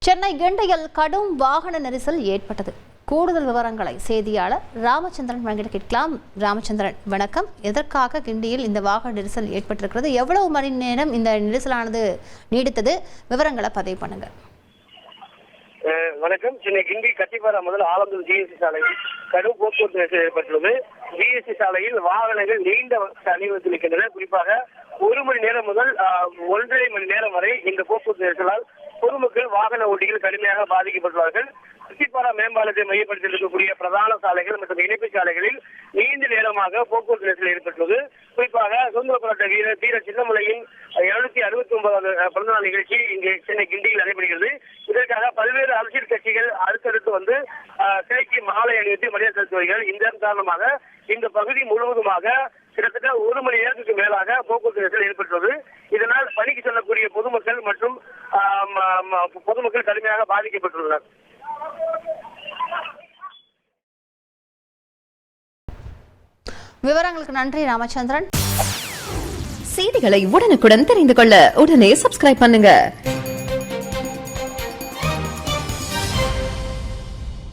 சென்னை கிண்டியில் கடும் வாகன நெரிசல் ஏற்பட்டது. கூடுதல் விவரங்களை செய்தியாளர் ராமச்சந்திரன் வழங்கிட கேட்கலாம். ராமச்சந்திரன், வணக்கம். எதற்காக கிண்டியில் இந்த வாகன நெரிசல் ஏற்பட்டிருக்கிறது? எவ்வளவு மணி நேரம் இந்த நெரிசலானது நீடித்தது? விவரங்களை பதிவு பண்ணுங்க. வணக்கம். சென்னை கிண்டி கட்டிப்பாரா முதல் ஆலந்தூர் ஜிஎஸ்டி சாலையில் கடும் போக்குவரத்து நெரிசல் ஏற்பட்டுள்ளது. ஜிஎஸ்டி சாலையில் வாகனங்கள் நீண்ட அணிவகுத்து நிற்கின்றன. குறிப்பாக 1 மணி நேரம் முதல் 1.5 மணி நேரம் வரை இந்த போக்குவரத்து நெரிசலால் பொதுமக்கள் வாகன ஓட்டிகள் கடுமையாக பாதிக்கப்பட்டுள்ளார்கள். கட்டிப்பாரா மேம்பாலத்தை மையப்படுத்தி இருக்கக்கூடிய பிரதான சாலைகள் மற்றும் இணைப்பு சாலைகளில் நீண்ட நேரமாக போக்குவரத்து நெரிசல் ஏற்பட்டுள்ளது. குறிப்பாக சுதந்திர போராட்ட வீரர் தீர சின்னமலையின் 769வது பிறந்தநாள் நிகழ்ச்சி இங்கு சென்னை கிண்டியில் நடைபெறுகிறது. இதற்காக பல்வேறு அரசியல் கட்சிகள் அடுத்தடுத்து வந்து சிலைக்கு மாலை அணிவித்து மரியாதை செலுத்துவார்கள். இதன் காரணமாக இந்த பகுதி முழுவதுமாக கிட்டத்தட்ட 1 மணி நேரத்துக்கு மேலாக போக்குவரத்து நெரிசல் ஏற்பட்டுள்ளது. இதனால் பணிக்கு செல்லக்கூடிய பொதுமக்கள் மற்றும் பொதுமக்கள் கடுமையாக பாதிக்கப்பட்டுள்ளனர். விவரங்களுக்கு நன்றி ராமச்சந்திரன். செய்திகளை உடனுக்குடன் தெரிந்து கொள்ள உடனே சப்ஸ்கிரைப் பண்ணுங்க.